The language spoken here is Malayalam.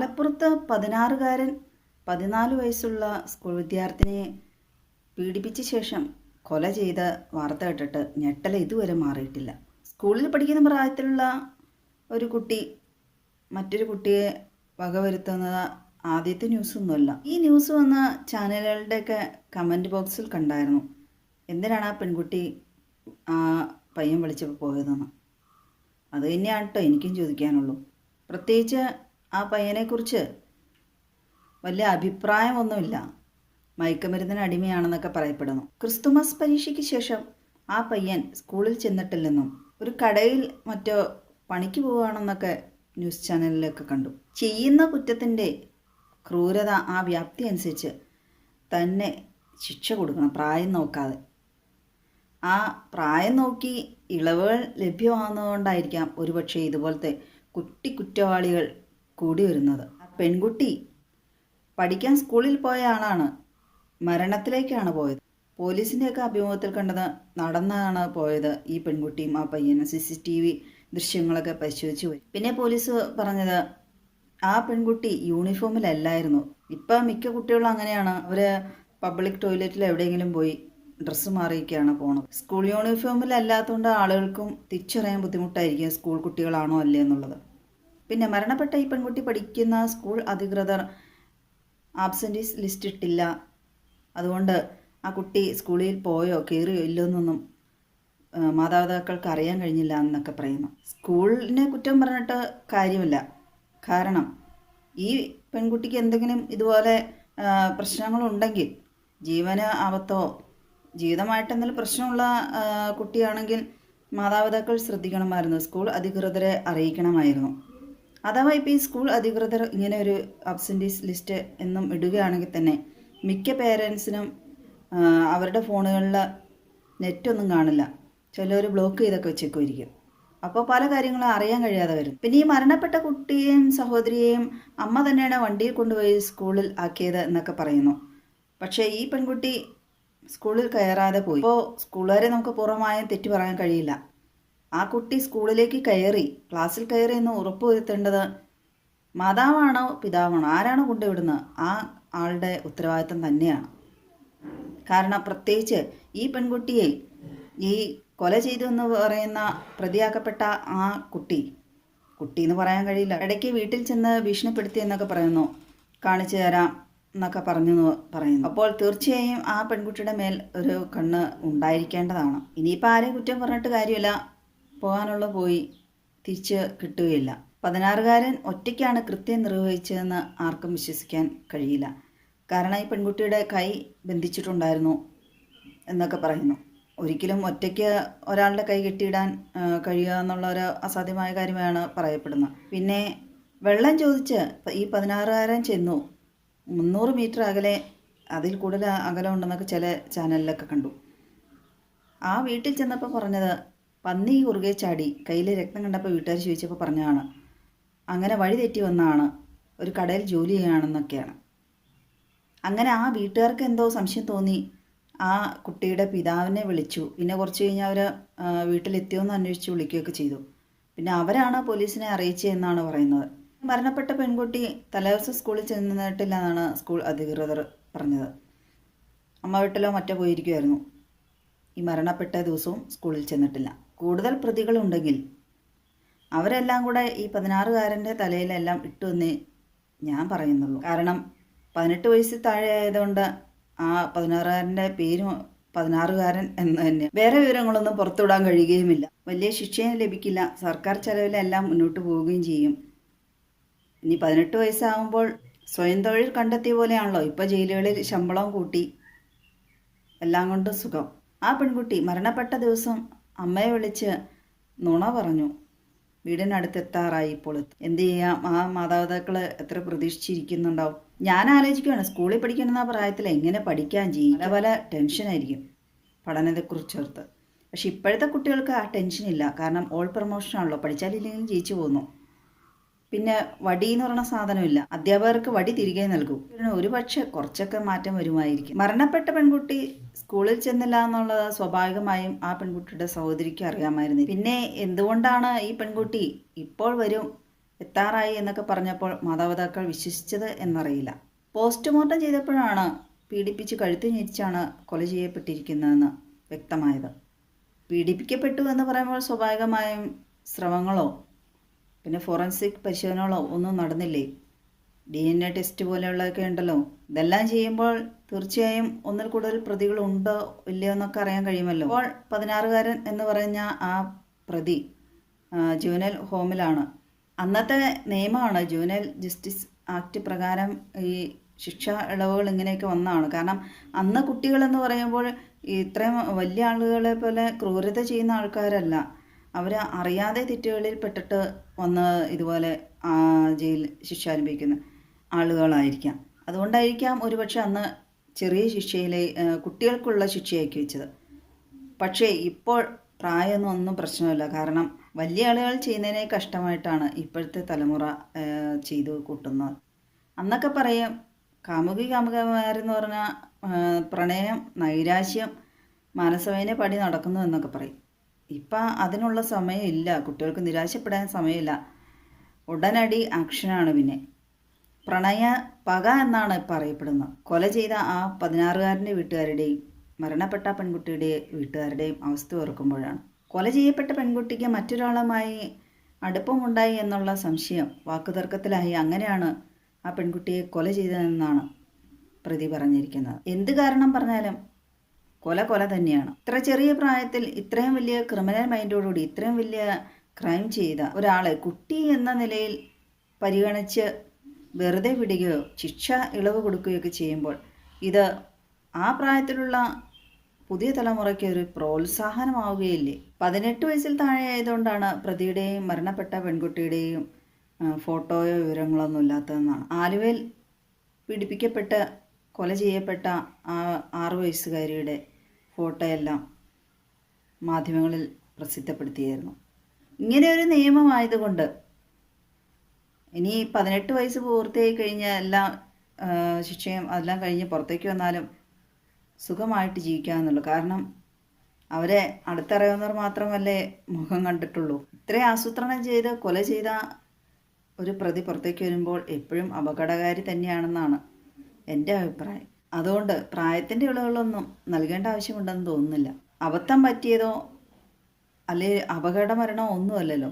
മലപ്പുറത്ത് 16-കാരൻ 14 വയസ്സുള്ള സ്കൂൾ വിദ്യാർത്ഥിനിയെ പീഡിപ്പിച്ച ശേഷം കൊല ചെയ്ത വാർത്ത കേട്ടിട്ട് ഞെട്ടൽ ഇതുവരെ മാറിയിട്ടില്ല. സ്കൂളിൽ പഠിക്കുന്ന പ്രായത്തിലുള്ള ഒരു കുട്ടി മറ്റൊരു കുട്ടിയെ വകവരുത്തുന്നത് ആദ്യത്തെ ന്യൂസൊന്നുമല്ല. ഈ ന്യൂസ് വന്ന ചാനലുകളുടെയൊക്കെ കമൻറ്റ് ബോക്സിൽ കണ്ടായിരുന്നു, എന്തിനാണ് ആ പെൺകുട്ടി ആ പയ്യൻ വിളിച്ചപ്പോൾ പോയതെന്ന്. അത് തന്നെയാണ് കേട്ടോ എനിക്കും ചോദിക്കാനുള്ളൂ. പ്രത്യേകിച്ച് ആ പയ്യനെക്കുറിച്ച് വലിയ അഭിപ്രായമൊന്നുമില്ല. മയക്കുമരുന്നിന് അടിമയാണെന്നൊക്കെ പറയപ്പെടുന്നു. ക്രിസ്തുമസ് പരീക്ഷയ്ക്ക് ശേഷം ആ പയ്യൻ സ്കൂളിൽ ചെന്നിട്ടില്ലെന്നും ഒരു കടയിൽ മറ്റോ പണിക്ക് പോവുകയാണെന്നൊക്കെ ന്യൂസ് ചാനലിലൊക്കെ കണ്ടു. ചെയ്യുന്ന കുറ്റത്തിൻ്റെ ക്രൂരത ആ വ്യാപ്തി അനുസരിച്ച് തന്നെ ശിക്ഷ കൊടുക്കണം, പ്രായം നോക്കാതെ. ആ പ്രായം നോക്കി ഇളവുകൾ ലഭ്യമാകുന്നതുകൊണ്ടായിരിക്കാം ഒരുപക്ഷെ ഇതുപോലത്തെ കുറ്റവാളികൾ കൂടി വരുന്നത്. പെൺകുട്ടി പഠിക്കാൻ സ്കൂളിൽ പോയ ആളാണ്, മരണത്തിലേക്കാണ് പോയത്. പോലീസിൻ്റെയൊക്കെ അഭിമുഖത്തിൽ കണ്ടത് നടന്നാണ് പോയത്. ഈ പെൺകുട്ടിയും ആ പയ്യനും CCTV ദൃശ്യങ്ങളൊക്കെ പരിശോധിച്ച് പോയി. പിന്നെ പോലീസ് പറഞ്ഞത് ആ പെൺകുട്ടി യൂണിഫോമിലല്ലായിരുന്നു. ഇപ്പം മിക്ക കുട്ടികളും അങ്ങനെയാണ്, അവർ പബ്ലിക് ടോയ്ലറ്റിൽ എവിടെയെങ്കിലും പോയി ഡ്രസ്സ് മാറിയൊക്കെയാണ് പോണത്. സ്കൂൾ യൂണിഫോമിലല്ലാത്തതുകൊണ്ട് ആളുകൾക്കും തിരിച്ചറിയാൻ ബുദ്ധിമുട്ടായിരിക്കും സ്കൂൾ കുട്ടികളാണോ അല്ലേ എന്നുള്ളത്. പിന്നെ മരണപ്പെട്ട ഈ പെൺകുട്ടി പഠിക്കുന്ന സ്കൂൾ അധികൃതർ ആബ്സെൻറ്റീസ് ലിസ്റ്റ് ഇട്ടില്ല, അതുകൊണ്ട് ആ കുട്ടി സ്കൂളിൽ പോയോ കയറിയോ ഇല്ലെന്നൊന്നും മാതാപിതാക്കൾക്ക് അറിയാൻ കഴിഞ്ഞില്ല എന്നൊക്കെ പറയുന്നു. സ്കൂളിനെ കുറ്റം പറഞ്ഞിട്ട് കാര്യമില്ല. കാരണം ഈ പെൺകുട്ടിക്ക് എന്തെങ്കിലും ഇതുപോലെ പ്രശ്നങ്ങളുണ്ടെങ്കിൽ, ജീവന് ആപത്തോ ജീവിതമായിട്ട് എന്തെങ്കിലും പ്രശ്നമുള്ള കുട്ടിയാണെങ്കിൽ മാതാപിതാക്കൾ ശ്രദ്ധിക്കണമായിരുന്നു, സ്കൂൾ അധികൃതരെ അറിയിക്കണമായിരുന്നു. അഥവാ ഇപ്പോൾ ഈ സ്കൂൾ അധികൃതർ ഇങ്ങനെ ഒരു അബ്സെൻറ്റീസ് ലിസ്റ്റ് എന്നും ഇടുകയാണെങ്കിൽ തന്നെ മിക്ക പേരൻസിനും അവരുടെ ഫോണുകളിൽ നെറ്റൊന്നും കാണില്ല, ചിലർ ബ്ലോക്ക് ചെയ്തൊക്കെ വെച്ചേക്കുമായിരിക്കും. അപ്പോൾ പല കാര്യങ്ങളും അറിയാൻ കഴിയാതെ വരും. പിന്നെ ഈ മരണപ്പെട്ട കുട്ടിയെയും സഹോദരിയെയും അമ്മ തന്നെയാണ് വണ്ടിയിൽ കൊണ്ടുപോയി സ്കൂളിൽ ആക്കിയത് എന്നൊക്കെ പറയുന്നു. പക്ഷേ ഈ പെൺകുട്ടി സ്കൂളിൽ കയറാതെ പോയി. ഇപ്പോൾ സ്കൂളുകാരെ നമുക്ക് പൂർണ്ണമായും തെറ്റു പറയാൻ കഴിയില്ല. ആ കുട്ടി സ്കൂളിലേക്ക് കയറി, ക്ലാസ്സിൽ കയറി എന്ന് ഉറപ്പുവരുത്തേണ്ടത് മാതാവാണോ പിതാവാണോ, ആരാണോ കൊണ്ടുവിടുന്നത് ആ ആളുടെ ഉത്തരവാദിത്തം തന്നെയാണ്. കാരണം പ്രത്യേകിച്ച് ഈ പെൺകുട്ടിയെ ഈ കൊല ചെയ്തു എന്ന് പറയുന്ന പ്രതിയാക്കപ്പെട്ട ആ കുട്ടി എന്ന് പറയാൻ കഴിയില്ല, ഇടയ്ക്ക് വീട്ടിൽ ചെന്ന് ഭീഷണിപ്പെടുത്തി എന്നൊക്കെ പറയുന്നു, കാണിച്ചു തരാം എന്നൊക്കെ പറയുന്നു. അപ്പോൾ തീർച്ചയായും ആ പെൺകുട്ടിയുടെ മേൽ ഒരു കണ്ണ് ഉണ്ടായിരിക്കേണ്ടതാണ്. ഇനിയിപ്പോൾ ആരെയും കുറ്റം പറഞ്ഞിട്ട് കാര്യമില്ല, പോകാനുള്ള പോയി, തിരിച്ച് കിട്ടുകയില്ല. 16-കാരൻ ഒറ്റയ്ക്കാണ് കൃത്യം നിർവഹിച്ചതെന്ന് ആർക്കും വിശ്വസിക്കാൻ കഴിയില്ല. കാരണം ഈ പെൺകുട്ടിയുടെ കൈ ബന്ധിച്ചിട്ടുണ്ടായിരുന്നു എന്നൊക്കെ പറയുന്നു. ഒരിക്കലും ഒറ്റയ്ക്ക് ഒരാളുടെ കൈ കെട്ടിയിടാൻ കഴിയുക എന്നുള്ള ഒരു അസാധ്യമായ കാര്യമാണ് പറയപ്പെടുന്നത്. പിന്നെ വെള്ളം ചോദിച്ച് ഈ 16-കാരൻ ചെന്നു, 300 മീറ്റർ അകലെ, അതിൽ കൂടുതൽ അകലം ഉണ്ടെന്നൊക്കെ ചില ചാനലിലൊക്കെ കണ്ടു. ആ വീട്ടിൽ ചെന്നപ്പോൾ പറഞ്ഞത് പന്നി കുറുകെ ചാടി, കയ്യിൽ രക്തം കണ്ടപ്പോൾ വീട്ടുകാർ ചോദിച്ചപ്പോൾ പറഞ്ഞതാണ് അങ്ങനെ വഴി തെറ്റി വന്നതാണ്, ഒരു കടയിൽ ജോലി ചെയ്യുകയാണെന്നൊക്കെയാണ്. അങ്ങനെ ആ വീട്ടുകാർക്ക് എന്തോ സംശയം തോന്നി, ആ കുട്ടിയുടെ പിതാവിനെ വിളിച്ചു. പിന്നെ കുറച്ച് കഴിഞ്ഞ് അവർ വീട്ടിലെത്തിയോന്ന് അന്വേഷിച്ച് വിളിക്കുകയൊക്കെ ചെയ്തു. പിന്നെ അവരാണ് പോലീസിനെ അറിയിച്ചതെന്നാണ് പറയുന്നത്. മരണപ്പെട്ട പെൺകുട്ടി തലേദിവസം സ്കൂളിൽ ചെന്നിട്ടില്ല എന്നാണ് സ്കൂൾ അധികൃതർ പറഞ്ഞത്. അമ്മ വീട്ടിലോ മറ്റോ പോയിരിക്കുമായിരുന്നു. ഈ മരണപ്പെട്ട ദിവസവും സ്കൂളിൽ ചെന്നിട്ടില്ല. കൂടുതൽ പ്രതികളുണ്ടെങ്കിൽ അവരെല്ലാം കൂടെ ഈ 16-കാരൻ്റെ തലയിലെല്ലാം ഇട്ടുവെന്നേ ഞാൻ പറയുന്നുള്ളൂ. കാരണം 18 വയസ്സിൽ താഴെ ആയതുകൊണ്ട് ആ 16-കാരൻ്റെ പേരും 16-കാരൻ എന്ന് തന്നെ. വേറെ വിവരങ്ങളൊന്നും പുറത്തുവിടാൻ കഴിയുകയുമില്ല. വലിയ ശിക്ഷയും ലഭിക്കില്ല, സർക്കാർ ചെലവിലെല്ലാം മുന്നോട്ട് പോവുകയും ചെയ്യും. ഇനി 18 വയസ്സാകുമ്പോൾ സ്വയം തൊഴിൽ കണ്ടെത്തിയ പോലെയാണല്ലോ. ഇപ്പോൾ ജയിലുകളിൽ ശമ്പളവും കൂട്ടി, എല്ലാം കൊണ്ട് സുഖം. ആ പെൺകുട്ടി മരണപ്പെട്ട ദിവസം അമ്മയെ വിളിച്ച് നുണ പറഞ്ഞു, വീടിനടുത്തെത്താറായി, ഇപ്പോൾ എന്ത് ചെയ്യാം. ആ മാതാപിതാക്കൾ എത്ര പ്രതീക്ഷിച്ചിരിക്കുന്നുണ്ടാവും. ഞാൻ ആലോചിക്കുകയാണ്, സ്കൂളിൽ പഠിക്കുന്ന പ്രായത്തിൽ എങ്ങനെ പഠിക്കാൻ ചെയ്യും, പല ടെൻഷനായിരിക്കും പഠനത്തെക്കുറിച്ചോർത്ത്. പക്ഷെ ഇപ്പോഴത്തെ കുട്ടികൾക്ക് ആ ടെൻഷനില്ല, കാരണം ഓൾ പ്രൊമോഷനാണല്ലോ, പഠിച്ചാലില്ലെങ്കിലും ജയിച്ചു പോകുന്നു. പിന്നെ വടി എന്ന് പറയുന്ന സാധനമില്ല, അധ്യാപകർക്ക് വടി തിരികെ നൽകൂ. ഒരു പക്ഷേ കുറച്ചൊക്കെ മാറ്റം വരുമായിരിക്കും. മരണപ്പെട്ട പെൺകുട്ടി സ്കൂളിൽ ചെന്നില്ല എന്നുള്ളത് സ്വാഭാവികമായും ആ പെൺകുട്ടിയുടെ സഹോദരിക്ക് അറിയാമായിരുന്നു. പിന്നെ എന്തുകൊണ്ടാണ് ഈ പെൺകുട്ടി ഇപ്പോൾ വരും എത്താറായി എന്നൊക്കെ പറഞ്ഞപ്പോൾ മാതാപിതാക്കൾ വിശ്വസിച്ചത് എന്നറിയില്ല. പോസ്റ്റ്മോർട്ടം ചെയ്തപ്പോഴാണ് പീഡിപ്പിച്ച് കഴുത്ത് ഞെരിച്ചാണ് കൊല ചെയ്യപ്പെട്ടിരിക്കുന്നതെന്ന് വ്യക്തമായത്. പീഡിപ്പിക്കപ്പെട്ടു എന്ന് പറയുമ്പോൾ സ്വാഭാവികമായും സ്രവങ്ങളോ പിന്നെ ഫോറൻസിക് പരിശോധനകളോ ഒന്നും നടന്നില്ലേ? DNA ടെസ്റ്റ് പോലെയുള്ളതൊക്കെ ഉണ്ടല്ലോ. ഇതെല്ലാം ചെയ്യുമ്പോൾ തീർച്ചയായും ഒന്നിൽ കൂടുതൽ പ്രതികളുണ്ടോ ഇല്ലയോ എന്നൊക്കെ അറിയാൻ കഴിയുമല്ലോ. അപ്പോൾ 16കാരൻ എന്ന് പറഞ്ഞ ആ പ്രതി ജുവനൈൽ ഹോമിലാണ്. അന്നത്തെ നിയമമാണ് ജുവനൈൽ ജസ്റ്റിസ് ആക്ട് പ്രകാരം ഈ ശിക്ഷാ ഇളവുകൾ ഇങ്ങനെയൊക്കെ വന്നതാണ്. കാരണം അന്ന് കുട്ടികളെന്ന് പറയുമ്പോൾ ഇത്രയും വലിയ ആളുകളെ പോലെ ക്രൂരത ചെയ്യുന്ന ആൾക്കാരല്ല. അവർ അറിയാതെ തെറ്റുകളിൽ പെട്ടിട്ട് വന്ന് ഇതുപോലെ ജയിൽ ശിക്ഷ അനുഭവിക്കുന്ന ആളുകളായിരിക്കാം. അതുകൊണ്ടായിരിക്കാം ഒരുപക്ഷെ അന്ന് ചെറിയ ശിക്ഷയിലെ കുട്ടികൾക്കുള്ള ശിക്ഷയാക്കി വെച്ചത്. പക്ഷേ ഇപ്പോൾ പ്രായമൊന്നും ഒന്നും പ്രശ്നമില്ല. കാരണം വലിയ ആളുകൾ ചെയ്യുന്നതിനെ കഷ്ടമായിട്ടാണ് ഇപ്പോഴത്തെ തലമുറ ചെയ്തു കൂട്ടുന്നത്. അന്നൊക്കെ പറയും കാമുകന്മാരെന്ന് പറഞ്ഞാൽ പ്രണയം, നൈരാശ്യം, മാനസവേദന പടി നടക്കുന്നു എന്നൊക്കെ പറയും. ഇപ്പം അതിനുള്ള സമയമില്ല. കുട്ടികൾക്ക് നിരാശപ്പെടാൻ സമയമില്ല. ഉടനടി ആക്ഷനാണ്. പിന്നെ പ്രണയ പക എന്നാണ് ഇപ്പം അറിയപ്പെടുന്നത്. കൊല ചെയ്ത ആ 16കാരൻ്റെ വീട്ടുകാരുടെയും മരണപ്പെട്ട പെൺകുട്ടിയുടെ വീട്ടുകാരുടെയും അവസ്ഥ ഓർക്കുമ്പോഴാണ്. കൊല ചെയ്യപ്പെട്ട പെൺകുട്ടിക്ക് മറ്റൊരാളുമായി അടുപ്പമുണ്ടായി എന്നുള്ള സംശയം വാക്കുതർക്കത്തിലായി. അങ്ങനെയാണ് ആ പെൺകുട്ടിയെ കൊല ചെയ്തതെന്നാണ് പ്രതി പറഞ്ഞിരിക്കുന്നത്. എന്ത് കാരണം പറഞ്ഞാലും കൊല തന്നെയാണ്. ഇത്ര ചെറിയ പ്രായത്തിൽ ഇത്രയും വലിയ ക്രിമിനൽ മൈൻഡോടുകൂടി ഇത്രയും വലിയ ക്രൈം ചെയ്ത ഒരാളെ കുട്ടി എന്ന നിലയിൽ പരിഗണിച്ച് വെറുതെ വിടുകയോ ശിക്ഷ ഇളവ് കൊടുക്കുകയൊക്കെ ചെയ്യുമ്പോൾ ഇത് ആ പ്രായത്തിലുള്ള പുതിയ തലമുറയ്ക്ക് ഒരു പ്രോത്സാഹനമാവുകയില്ലേ? 18 വയസ്സിൽ താഴെ ആയതുകൊണ്ടാണ് പ്രതിയുടെയും മരണപ്പെട്ട പെൺകുട്ടിയുടെയും ഫോട്ടോയോ വിവരങ്ങളൊന്നും ഇല്ലാത്തതെന്നാണ്. ആലുവയിൽ പീഡിപ്പിക്കപ്പെട്ട് കൊല ചെയ്യപ്പെട്ട ആ 6 വയസ്സുകാരിയുടെ ഫോട്ടോയെല്ലാം മാധ്യമങ്ങളിൽ പ്രസിദ്ധപ്പെടുത്തിയായിരുന്നു. ഇങ്ങനെ ഒരു നിയമമായതുകൊണ്ട് ഇനി 18 വയസ്സ് പൂർത്തിയായി കഴിഞ്ഞ എല്ലാ ശിക്ഷയും അതെല്ലാം കഴിഞ്ഞ് പുറത്തേക്ക് വന്നാലും സുഖമായിട്ട് ജീവിക്കാമെന്നുള്ളൂ. കാരണം അവരെ അടുത്തറിയാവുന്നവർ മാത്രമല്ലേ മുഖം കണ്ടിട്ടുള്ളൂ. ഇത്രയും ആസൂത്രണം ചെയ്ത് കൊല ചെയ്ത ഒരു പ്രതി പുറത്തേക്ക് വരുമ്പോൾ എപ്പോഴും അപകടകാരി തന്നെയാണെന്നാണ് എൻ്റെ അഭിപ്രായം. അതുകൊണ്ട് പ്രായത്തിൻ്റെ ഇളവുകളൊന്നും നൽകേണ്ട ആവശ്യമുണ്ടെന്ന് തോന്നുന്നില്ല. അബദ്ധം പറ്റിയതോ അല്ലെങ്കിൽ അപകട മരണമോ ഒന്നുമല്ലല്ലോ.